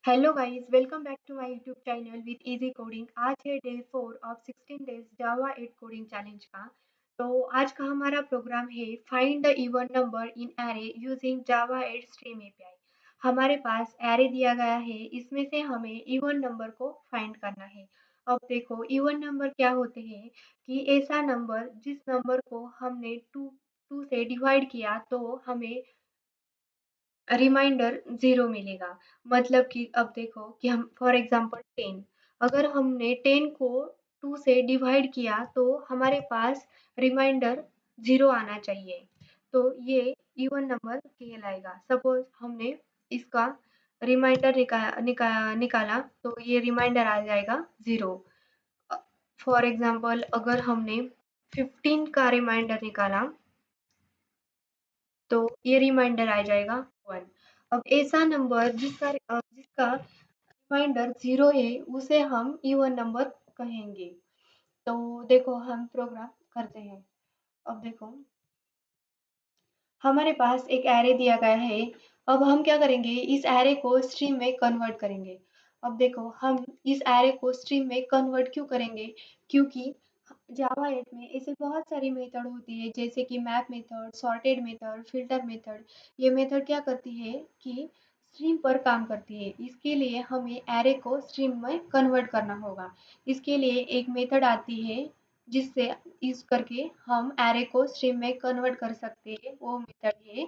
Hello guys, welcome back to my YouTube channel with easy coding. आज है day 4 of 16 days Java 8 coding challenge का। तो आज का हमारा प्रोग्राम है find the even number in array using Java 8 stream API. हमारे पास एरे दिया गया है, इसमें से हमें इवन नंबर को फाइंड करना है। अब देखो इवन नंबर क्या होते हैं कि ऐसा नंबर जिस नंबर को हमने टू टू से डिवाइड किया तो हमें रिमाइंडर 0 मिलेगा। मतलब कि अब देखो कि हम फॉर एग्ज़ाम्पल 10, अगर हमने 10 को 2 से डिवाइड किया तो हमारे पास रिमाइंडर 0 आना चाहिए। तो ये इवन नंबर कहलाएगा। सपोज़ हमने इसका रिमाइंडर निकाला तो ये रिमाइंडर आ जाएगा 0। अ, फॉर एग्ज़ाम्पल अगर हमने 15 का रिमाइंडर निकाला तो ये रिमाइंडर आ जाएगा 1। अब ऐसा नंबर जिसका रिमाइंडर 0 है उसे हम इवन नंबर कहेंगे। तो देखो हम प्रोग्राम करते हैं। अब देखो हमारे पास एक एरे दिया गया है। अब हम क्या करेंगे, इस एरे को स्ट्रीम में कन्वर्ट करेंगे। अब देखो हम इस एरे को स्ट्रीम में कन्वर्ट क्यों करेंगे, क्योंकि जावा 8 में ऐसे बहुत सारी मेथड होती है जैसे कि map method, sorted method, filter method. ये मेथड क्या करती है कि स्ट्रीम पर काम करती है। इसके लिए हमें एरे को स्ट्रीम में कन्वर्ट करना होगा। इसके लिए एक मेथड आती है जिससे यूज़ करके हम एरे को स्ट्रीम में कन्वर्ट कर सकते हैं। वो मेथड है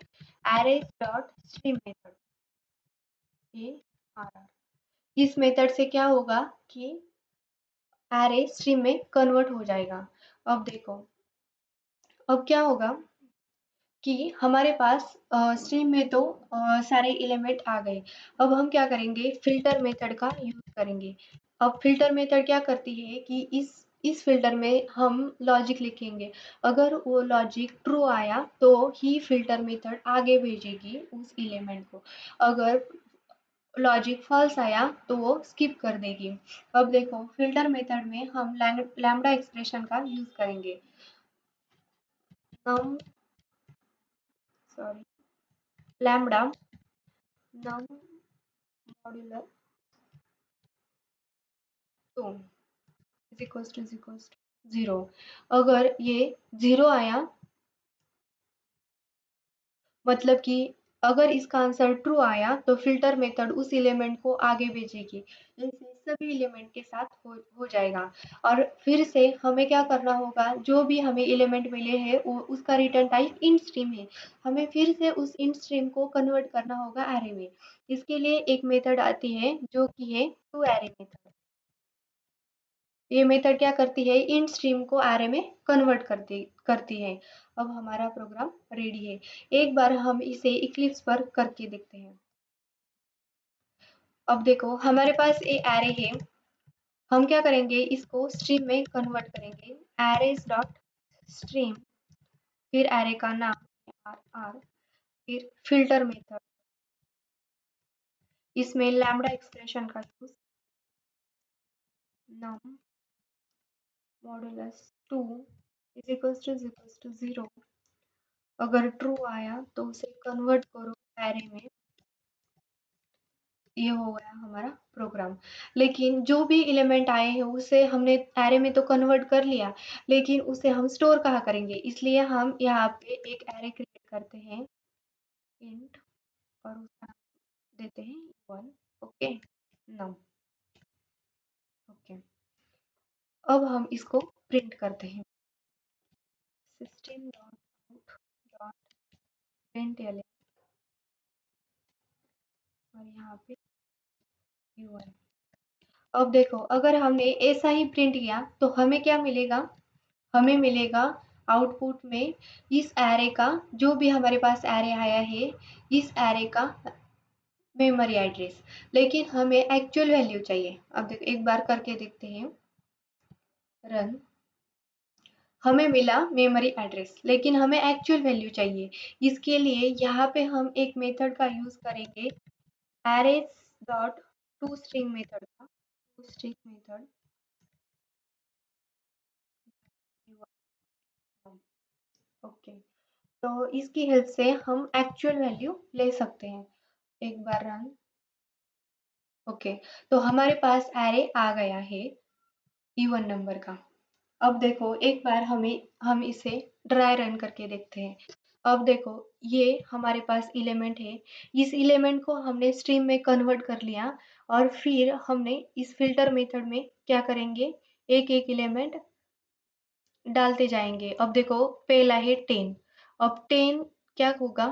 arrays dot stream method, ARR। इस मेथड से क्या होगा कि एरे स्ट्रीम में कन्वर्ट हो जाएगा। अब देखो अब क्या होगा कि हमारे पास स्ट्रीम में तो सारे एलिमेंट आ गए। अब हम क्या करेंगे, फ़िल्टर मेथड का यूज़ करेंगे। अब फ़िल्टर मेथड क्या करती है कि इस फ़िल्टर में हम लॉजिक लिखेंगे। अगर वो लॉजिक ट्रू आया तो ही फ़िल्टर मेथड आगे भेजेगी उस एलिमेंट को। अगर लॉजिक फ़ॉल्स आया तो वो स्किप कर देगी। अब देखो फ़िल्टर मेथड में हम लैम्ब्डा एक्सप्रेशन का यूज़ करेंगे। Num sorry lambda num modular 2 is equals to 0। अगर ये 0 आया मतलब कि अगर इसका आंसर ट्रू आया तो फिल्टर मेथड उस एलिमेंट को आगे भेजेगी। ऐसे सभी एलिमेंट के साथ हो जाएगा। और फिर से हमें क्या करना होगा, जो भी हमें एलिमेंट मिले हैं वो उसका रिटर्न टाइप इंट स्ट्रीम है। हमें फिर से उस इंट स्ट्रीम को कन्वर्ट करना होगा एरे में। इसके लिए एक मेथड आती है जो कि है टू एरे मेथड। ये मेथड क्या करती है, इन स्ट्रीम को एरे में कन्वर्ट करती है। अब हमारा प्रोग्राम रेडी है। एक बार हम इसे इक्लिप्स पर करके देखते हैं। अब देखो हमारे पास ये एरे है। हम क्या करेंगे, इसको स्ट्रीम में कन्वर्ट करेंगे। एरेज डॉट स्ट्रीम, फिर एरे का नाम आर आर, फिर फिल्टर मेथड, इसमें लैम्ब्डा एक्सप्रेशन का use, num modulus 2 is equals to 0। अगर ट्रू आया तो उसे कन्वर्ट करो एरे में। ये हो गया हमारा प्रोग्राम। लेकिन जो भी एलिमेंट आए हैं उसे हमने एरे में तो कन्वर्ट कर लिया, लेकिन उसे हम स्टोर कहाँ करेंगे, इसलिए हम यहाँ पे एक एरे क्रिएट करते हैं इंट, और उसका नाम देते हैं 1। Okay, no, okay. अब हम इसको प्रिंट करते हैं, system dot out dot print, और यहाँ पे यूआई। अब देखो अगर हमने ऐसा ही प्रिंट किया तो हमें क्या मिलेगा, हमें मिलेगा आउटपुट में इस एरे का, जो भी हमारे पास एरे आया है इस एरे का मेमोरी एड्रेस। लेकिन हमें एक्चुअल वैल्यू चाहिए। अब देखो एक बार करके देखते हैं, रन। हमें मिला मेमोरी एड्रेस लेकिन हमें एक्चुअल वैल्यू चाहिए। इसके लिए यहाँ पे हम एक मेथड का यूज करेंगे, arrays dot to string method का, टू स्ट्रिंग मेथड। ओके, तो इसकी हेल्प से हम एक्चुअल वैल्यू ले सकते हैं। एक बार रन, ओके, तो हमारे पास एरे आ गया है इवन नंबर का। अब देखो एक बार हम इसे ड्राई रन करके देखते हैं। अब देखो ये हमारे पास एलिमेंट है, इस एलिमेंट को हमने स्ट्रीम में कन्वर्ट कर लिया और फिर हमने इस फिल्टर मेथड में क्या करेंगे, एक एक एलिमेंट डालते जाएंगे। अब देखो पहला है 10, अब 10 क्या होगा,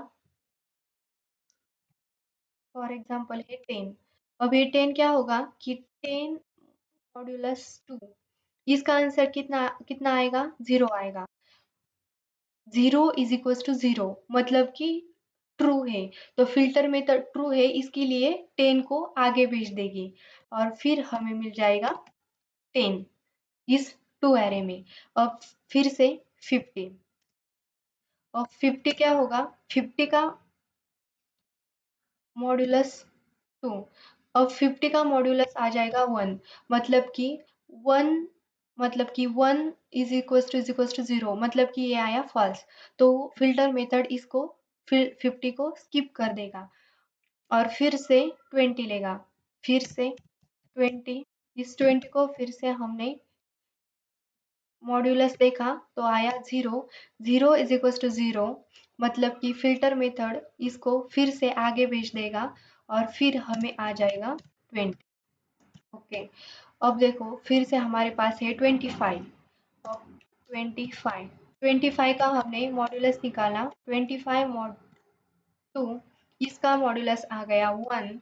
फॉर एग्जाम्पल है 10, अब ये 10 क्या होगा कि 10 मॉड्यूलस 2, इसका आंसर कितना कितना आएगा, 0 आएगा। 0 इज इक्वल टू 0 मतलब कि ट्रू है, तो फिल्टर मेथड ट्रू है, इसके लिए 10 को आगे भेज देगी और फिर हमें मिल जाएगा 10 इस टू एरे में। अब फिर से 50, और 50 क्या होगा, 50 का मॉड्यूलस 2, अब 50 का मॉड्यूलस आ जाएगा 1, मतलब कि 1 1 इज इक्वल टू 0, मतलब कि ये आया फॉल्स, तो फिल्टर मेथड इसको फिर 50 को स्किप कर देगा और फिर से 20 लेगा, फिर से 20, इस 20 को फिर से हमने मॉड्यूलस देखा तो आया 0, 0 इज इक्वल टू 0, मतलब कि फिल्टर मेथड इसको फिर से आगे भेज देगा और फिर हमें आ जाएगा 20। ओके, अब देखो फिर से हमारे पास है 25, अब 25, 25 का हमने मॉड्यूलस निकाला, 25 मॉड 2, इसका मॉड्यूलस आ गया 1,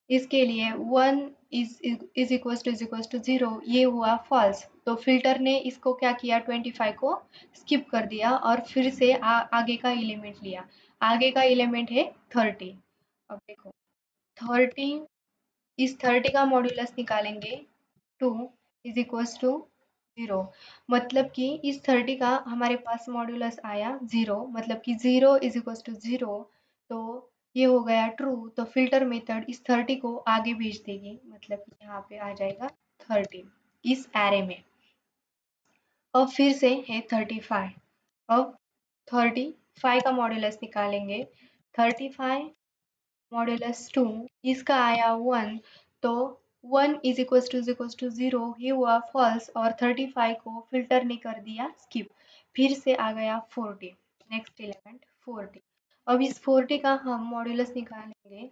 इसके लिए 1 इज इक्वल टू 0, ये हुआ फॉल्स, तो फिल्टर ने इसको क्या किया, 25 को स्किप कर दिया और फिर से आगे का एलिमेंट लिया, आगे का एलिमेंट है 30। अब देखो 30, इस 30 का मॉड्यूलस निकालेंगे 2 इज इक्वल टू 0, मतलब कि इस 30 का हमारे पास मॉड्यूलस आया 0, मतलब कि 0 इज इक्वल टू 0, तो ये हो गया ट्रू, तो फिल्टर मेथड इस 30 को आगे भेज देगी, मतलब कि यहाँ पे आ जाएगा 30 इस एरे में। अब फिर से है 35, अब 35 का मॉड्यूलस निकालेंगे, 35 मॉड्यूलस 2, इसका आया 1, तो 1 इज इक्वल टू 0, ये हुआ फॉल्स और 35 को फिल्टर ने कर दिया स्किप, फिर से आ गया 40, नेक्स्ट एलिमेंट 40, अब इस 40 का हम मॉड्यूलस निकालेंगे,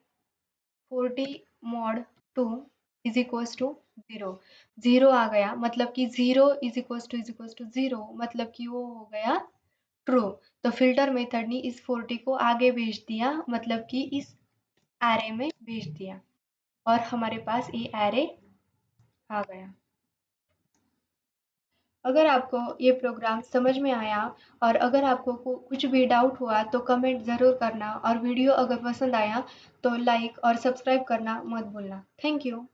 40 मॉड 2 इज इक्वल टू 0, 0 आ गया, मतलब कि 0 इज इक्वल टू 0, मतलब कि वो हो गया ट्रू, तो फिल्टर मेथड ने इस 40 को आगे भेज दिया, मतलब कि इस एरे में भेज दिया और हमारे पास ये एरे आ गया। अगर आपको ये प्रोग्राम समझ में आया और अगर आपको कुछ भी डाउट हुआ तो कमेंट ज़रूर करना, और वीडियो अगर पसंद आया तो लाइक और सब्सक्राइब करना मत भूलना। Thank you.